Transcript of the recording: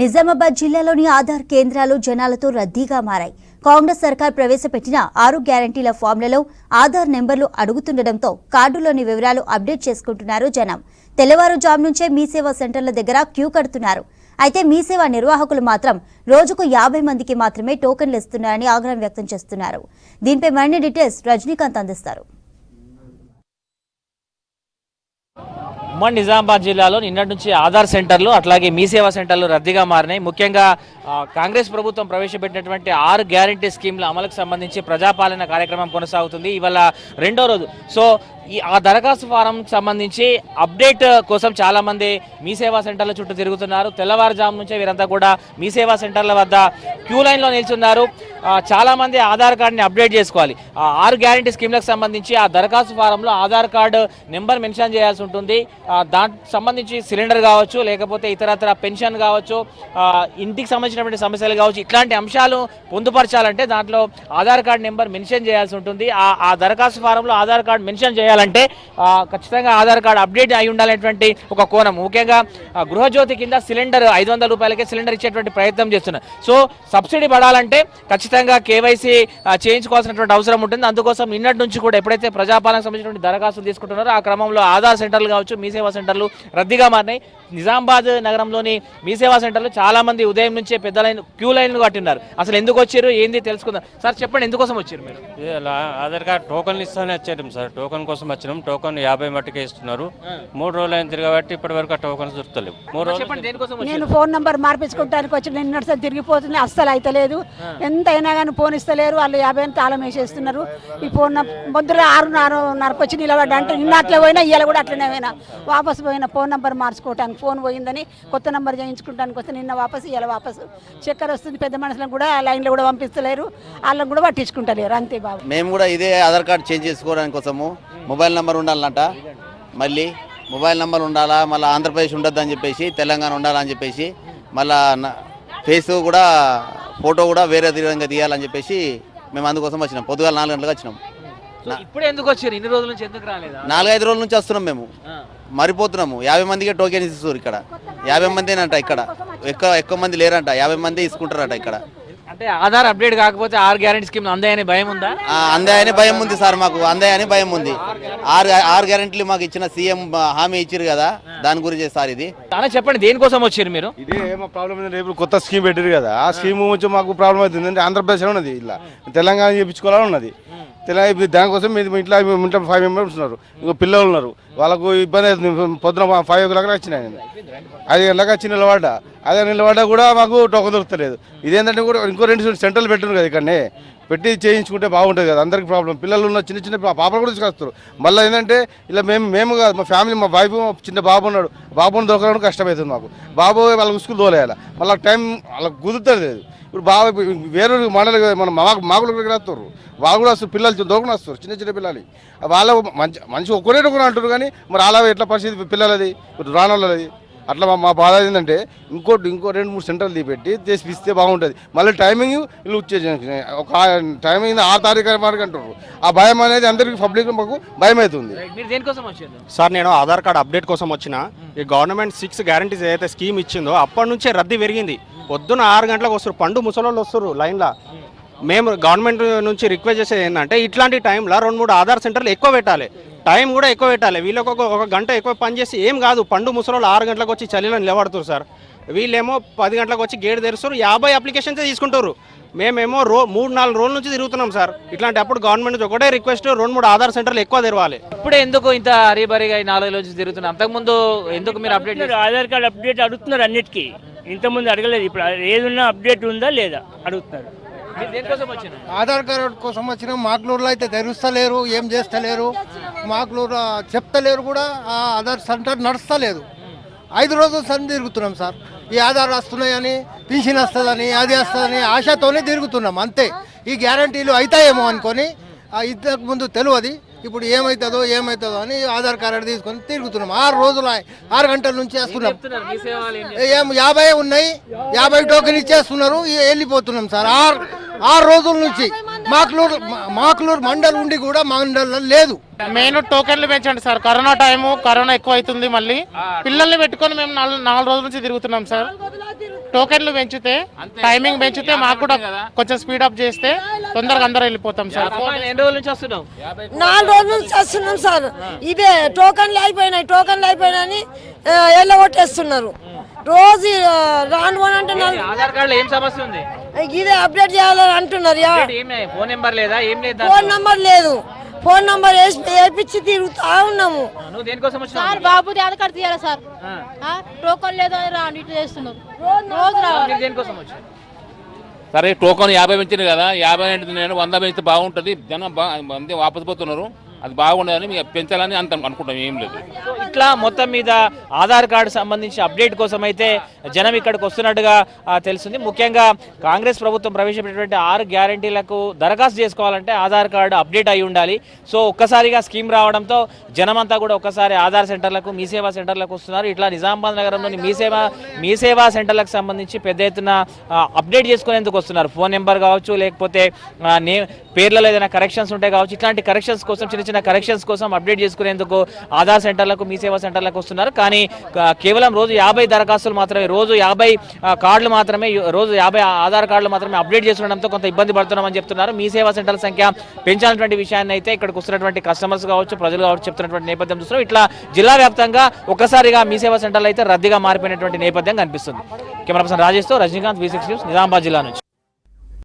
నిజామాబాద్ జిల్లాలోని ఆధార్ కేంద్రాలు జనాలతో రద్దీగా మారాయి. కాంగ్రెస్ సర్కార్ ప్రవేశపెట్టిన 6 గ్యారంటీల ఫామ్లలో ఆధార్ నెంబర్లు అడుగుతుండటంతో కార్డులోని వివరాలు అప్డేట్ చేసుకుంటున్నారు జనం. తెల్లవారుజాము నుంచే మీ సేవా సెంటర్ల దగ్గర క్యూ కడుతున్నారు. అయితే మీ సేవా నిర్వాహకులు మాత్రం రోజుకు 50 మందికి మాత్రమే టోకెన్లు ఇస్తున్నారని ఆగ్రహం వ్యక్తం చేస్తున్నారు. దీనిపై మరిన్ని డీటెయిల్స్ రజనీకాంత్ అందిస్తారు. నిజామాబాద్ జిల్లాలో నిన్నటి నుంచి ఆధార్ సెంటర్లు అట్లాగే మీ సేవా సెంటర్లు రద్దీగా మారినాయి. ముఖ్యంగా కాంగ్రెస్ ప్రభుత్వం ప్రవేశపెట్టినటువంటి 6 గ్యారంటీ స్కీమ్ల అమలుకు సంబంధించి ప్రజాపాలన కార్యక్రమం కొనసాగుతుంది. ఇవాళ రెండో రోజు. సో ఆ దరఖాస్తు ఫారం సంబంధించి అప్డేట్ కోసం చాలామంది మీ సేవా సెంటర్ల చుట్టూ తిరుగుతున్నారు. తెల్లవారుజాము నుంచే వీరంతా కూడా మీ సేవా సెంటర్ల వద్ద క్యూ లైన్లో నిల్చున్నారు. చాలామంది ఆధార్ కార్డుని అప్డేట్ చేసుకోవాలి. 6 గ్యారంటీ స్కీమ్లకు సంబంధించి ఆ దరఖాస్తు ఫారంలో ఆధార్ కార్డు నెంబర్ మెన్షన్ చేయాల్సి ఉంటుంది. దానికి సంబంధించి సిలిండర్ కావచ్చు, లేకపోతే ఇతరత్ర పెన్షన్ కావచ్చు, ఇంటికి సంబంధించినటువంటి సమస్యలు కావచ్చు, ఇట్లాంటి అంశాలు పొందుపరచాలంటే దాంట్లో ఆధార్ కార్డు నెంబర్ మెన్షన్ చేయాల్సి ఉంటుంది. ఆ దరఖాస్తు ఫారంలో ఆధార్ కార్డు మెన్షన్ చేయాలంటే ఖచ్చితంగా ఆధార్ కార్డు అప్డేట్ అయి ఉండాలనేటువంటి ఒక కోణం. ముఖ్యంగా గృహజ్యోతి కింద సిలిండర్ 500 రూపాయలకే సిలిండర్ ఇచ్చేటువంటి ప్రయత్నం చేస్తున్నారు. సో సబ్సిడీ పడాలంటే ఖచ్చితంగా కేవైసీ చేయించుకోవాల్సినటువంటి అవసరం ఉంటుంది. అందుకోసం నిన్నటి నుంచి కూడా ఎప్పుడైతే ప్రజాపాలనకు సంబంధించినటువంటి దరఖాస్తులు తీసుకుంటున్నారో ఆ క్రమంలో ఆధార్ సెంటర్లు కావచ్చు, మీ సేవా సెంటర్లు రద్దీగా మారినాయి. నిజామాబాద్ నగరంలోని మీ సేవా సెంటర్లు చాలా మంది ఉదయం నుంచే పెద్ద లైన్ క్యూ లైన్లు కట్టిన్నారు. అసలు ఎందుకు వచ్చారు, ఏంది తెలుసుకుందాం. సార్ చెప్పండి, ఎందుకోసం వచ్చారు మీరు? ఆధార్ కార్డు టోకన్లు ఇస్తానే వచ్చారు సార్. టోకన్ కోసం వచ్చినాం. టోకన్ 50 మట్టుకే ఇస్తున్నారు. 3 రోజులు అయిన తిరగబట్టి ఇప్పటి వరకు ఆ టోకన్స్ దొరుకుతలేవు. 3 రోజులు నేను ఫోన్ నంబర్ మార్పించుకోవడానికి వచ్చి నిన్నటి తిరిగిపోతుంది. అస్సలు అయితే లేదు. ఎంతైనా కానీ ఫోన్ ఇస్తలేరు. వాళ్ళు 50 తాళం వేసేస్తున్నారు. ఈ ఫోన్ పొద్దున 6:30 వచ్చి నిలబడ్డా అంటే నిన్న అట్లే పోయినా ఇవాళ కూడా అట్లనే పోయినా వాపసు పోయిన ఫోన్ నంబర్ మార్చుకోవడానికి ఫోన్ పోయిందని కొత్త నంబర్ చేయించుకోవడానికి వస్తే నిన్న వాపసు ఇవాళ వాపసు. చక్కెర వస్తుంది. పెద్ద మనుషులను కూడా లైన్లో కూడా పంపిస్తలేరు. వాళ్ళని కూడా పట్టించుకుంటలేరు. అంతే బాబు. మేము కూడా ఇదే ఆధార్ కార్డు చేంజ్ చేసుకోవడానికి కోసము మొబైల్ నెంబర్ ఉండాలంట. మళ్ళీ మొబైల్ నెంబర్ ఉండాలా, మళ్ళీ ఆంధ్రప్రదేశ్ ఉండద్దు అని చెప్పేసి, తెలంగాణ ఉండాలని చెప్పేసి, మళ్ళీ ఫేస్ కూడా ఫోటో కూడా వేరే విధంగా తీయాలని చెప్పేసి మేము అందుకోసం వచ్చినాం. పొద్దుగాల 4 గంటలకు వచ్చినాం. ఇప్పుడు ఎందుకు వచ్చారు? ఇన్ని రోజుల నుంచి ఎందుకు రాలేదు? 4-5 రోజుల నుంచి వస్తున్నాం. మేము మరిపోతున్నాము. 50 మందికే టోకెన్ ఇస్తారు. ఇక్కడ 50 మందేనంట. ఇక్కడ ఎక్కువ మంది లేరంట. 50 మంది తీసుకుంటారట ఇక్కడ. అంటే ఆధార్ అప్డేట్ కాకపోతే 6 గ్యారెంటీ స్కీమ్ అందాయని భయం ఉందా? అందాయని భయం ఉంది సార్. మాకు అందాయని భయం ఉంది. 6 గ్యారెంటీలు మాకు ఇచ్చిన సీఎం హామీ ఇచ్చారు కదా, దాని గురించి సార్ ఇది. చెప్పండి, దేనికోసం వచ్చారు మీరు? ఇదే ఏమో ప్రాబ్లం ఉంది. రేపు కొత్త స్కీమ్ పెట్టారు కదా, ఆ స్కీమ్ వచ్చి మాకు ప్రాబ్లం అవుతుంది. అంటే ఆంధ్రప్రదేశ్లో ఉన్నది, ఇలా తెలంగాణ చేయించుకోవాలని ఉన్నది. దానికోసం మీరు ఇంట్లో 5 మెంబర్స్ ఉన్నారు. ఇంకో పిల్లలు ఉన్నారు. వాళ్ళకు ఇబ్బంది అవుతుంది. పొద్దున 5 గంటలకు వచ్చినాయి. 5 గంటలకు వచ్చి నిలబడ్డా. అదే నిలబడ్డా కూడా మాకు టోకన్ దొరుకుతలేదు. ఇదేంటంటే కూడా ఇంకో 2 సెంటర్లు పెట్టారు కదా, ఇక్కడనే పెట్టి చేయించుకుంటే బాగుంటుంది కదా. అందరికి ప్రాబ్లం. పిల్లలు ఉన్న చిన్న పాపలు కూడా తీసుకొస్తారు. మళ్ళీ ఏంటంటే ఇలా మేము కాదు, మా ఫ్యామిలీ, మా వైఫ్, చిన్న బాబు ఉన్నాడు. బాబుని దొరకడానికి కష్టమవుతుంది మాకు. బాబు వాళ్ళకి స్కూల్ తోలేయాలి. మళ్ళీ టైం వాళ్ళకి కుదురుతుంది. ఇప్పుడు బాబు వేరే మండలి మన మాకులు వస్తారు. వాళ్ళు కూడా వస్తారు. పిల్లలు దొరకని వస్తారు. చిన్న పిల్లలు. వాళ్ళ మంచి ఒకరు అంటారు. కానీ మరి అలా ఎట్లా పరిస్థితి పిల్లలది, రానోళ్ళది. అట్లా మా బాధ ఏంటంటే ఇంకో 2-3 సెంటర్లు తీపెట్టి చేసిస్తే బాగుంటుంది. మళ్ళీ టైమింగ్ వీళ్ళు ఒక టైమింగ్ 6 తారీఖు వరకు అంటారు. ఆ భయం అనేది అందరికీ పబ్లిక్ మాకు భయం అవుతుంది. సార్, నేను ఆధార్ కార్డు అప్డేట్ కోసం వచ్చిన. ఈ గవర్నమెంట్ 6 గ్యారంటీస్ ఏదైతే స్కీమ్ ఇచ్చిందో అప్పటి నుంచే రద్దీ పెరిగింది. పొద్దున్న 6 గంటలకు వస్తారు. పండు ముసలోళ్ళు వస్తారు లైన్లో. మేము గవర్నమెంట్ నుంచి రిక్వెస్ట్ చేసేది ఏంటంటే ఇట్లాంటి టైంలో 2-3 ఆధార్ సెంటర్లు ఎక్కువ పెట్టాలి. టైం కూడా ఎక్కువ పెట్టాలి. వీళ్ళకి ఒక గంట ఎక్కువ పని చేసి ఏం కాదు. పండు ముసలోళ్ళు 6 గంటలకు వచ్చి చలిలో నిలబడుతారు సార్. వీళ్ళేమో 10 గంటలకు వచ్చి గేట్ తెరుస్తారు. 50 అప్లికేషన్స్ తీసుకుంటారు. మేమేమో 3-4 రోజుల నుంచి తిరుగుతున్నాం సార్. ఇట్లాంటి అప్పుడు గవర్నమెంట్ నుంచి ఒకటే రిక్వెస్ట్, 2-3 ఆధార్ సెంటర్లు ఎక్కువ తెరవాలి. ఇప్పుడు ఎందుకు ఇంత హరీబరీగా 4 రోజులు తిరుగుతున్నారు? అంతకుముందు ఎందుకు మీరు అప్డేట్? ఆధార్ కార్డు అప్డేట్ అడుగుతున్నారు అన్నిటికీ. ఇంతకుముందు అడగలేదు. ఇప్పుడు ఏదున్నా అప్డేట్ ఉందా లేదా అడుగుతున్నారు. ఆధార్ కార్డు కోసం వచ్చిన మాక్లూరులో అయితే తెరుస్తలేరు, ఏం చేస్తలేరు. మాక్లూరు చెప్తలేరు కూడా. ఆ ఆధార్ సెంటర్ నడుస్తలేదు. 5 రోజులు సరి తిరుగుతున్నాం సార్. ఈ ఆధార్ వస్తున్నాయని, పింఛన్ వస్తుందని, అది వస్తుందని ఆశతోనే తిరుగుతున్నాం అంతే. ఈ గ్యారంటీలు అవుతాయేమో అనుకొని ఇంతకు ముందు తెలియదు. ఇప్పుడు ఏమవుతుందో అని ఆధార్ కార్డు తీసుకొని తిరుగుతున్నాం. 6 రోజులు 6 గంటల నుంచి వేస్తున్నాం. 50 ఉన్నాయి. 50 టోకెన్ ఇచ్చేస్తున్నారు. వెళ్ళిపోతున్నాం సార్ 6 రోజుల నుంచి. మాక్లూరు మండల్ ఉండి కూడా మండలం లేదు. మెయిన్ టోకెన్లు పెంచండి సార్. కరోనా ఎక్కువ అవుతుంది. మళ్ళీ పిల్లల్ని పెట్టుకొని మేము 4 రోజుల నుంచి తిరుగుతున్నాం సార్. టోకెన్లు పెంచితే, టైమింగ్ పెంచితే మాకు కూడా కొంచెం స్పీడప్ చేస్తే తొందరగా అందరూ వెళ్ళిపోతాం సార్. ఎన్ని రోజుల నుంచి వస్తున్నావు? 4 రోజుల నుంచి వస్తున్నాం సార్. ఇదే టోకన్లు అయిపోయినాయని ఎల్లగొట్టేస్తున్నారు. రోజు రాను అంటున్నారు. ఆధార్ కార్డులో ఏం సమస్య ఉంది? ఇదే అప్డేట్ చేయాలని అంటున్నారు. ఫోన్ నెంబర్ లేదా? ఏం లేదు. ఫోన్ నంబర్ లేదు. ఫోన్ నంబర్ వేయించి తిరుగుతా ఉన్నాము. నువ్వు దేనికోసం వచ్చినావు? సార్ బాబుది ఆధార్ కార్డు తీయాలి సార్. టోకన్ లేదు అని రాండి ఇటు చేస్తున్నారు. రోజు రావాలి. దేనికోసం వచ్చావు? సరే టోకన్ 50 పెంచింది కదా, 50 అంటే నేను 100 పెంచితే బాగుంటుంది. జనం అంతే వాపసు పోతున్నారు. అది బాగుండదని మేము పెంచాలని అంత అనుకుంటాం. ఏం లేదు. ఇట్లా మొత్తం మీద ఆధార్ కార్డు సంబంధించి అప్డేట్ కోసం అయితే జనం ఇక్కడికి వస్తున్నట్టుగా తెలుస్తుంది. ముఖ్యంగా కాంగ్రెస్ ప్రభుత్వం ప్రవేశపెట్టినటువంటి 6 గ్యారంటీలకు దరఖాస్తు చేసుకోవాలంటే ఆధార్ కార్డు అప్డేట్ అయి ఉండాలి. సో ఒక్కసారిగా స్కీమ్ రావడంతో జనమంతా కూడా ఒక్కసారి ఆధార్ సెంటర్లకు, మీ సేవా సెంటర్లకు వస్తున్నారు. ఇట్లా నిజామాబాద్ నగరంలోని మీ సేవా సెంటర్లకు సంబంధించి పెద్ద ఎత్తున అప్డేట్ చేసుకునేందుకు వస్తున్నారు. ఫోన్ నెంబర్ కావచ్చు, లేకపోతే పేర్లలో ఏదైనా కరెక్షన్స్ ఉంటే కావచ్చు, ఇట్లాంటి కరెక్షన్స్ కోసం చిన్న కరెక్షన్స్ కోసం అప్డేట్ చేసుకునేందుకు ఆధార్ సెంటర్లకు, మీ సేవా సెంటర్లకు వస్తున్నారు. కానీ కేవలం రోజు 50 దరఖాస్తులు మాత్రమే, రోజు 50 కార్డులు మాత్రమే, రోజు 50 ఆధార్ కార్డులు మాత్రమే అప్డేట్ చేసుకోవడంతో కొంత ఇబ్బంది పడుతున్నామని చెప్తున్నారు. మీ సేవా సెంటర్ల సంఖ్య పెంచాలన్నటువంటి విషయాన్ని అయితే ఇక్కడికి వస్తున్నటువంటి కస్టమర్స్ కావచ్చు, ప్రజలు కావచ్చు చెప్తున్నటువంటి నేపథ్యం చూస్తున్నాం. ఇట్లా జిల్లా వ్యాప్తంగా ఒక్కసారిగా మీ సేవా సెంటర్లు అయితే రద్దీగా మారిపోయినటువంటి నేపథ్యం కనిపిస్తుంది. కెమెరా పర్సన్ రాజేష్తో రజనీకాంత్, V6 న్యూస్, నిజామాబాద్ జిల్లా నుంచి.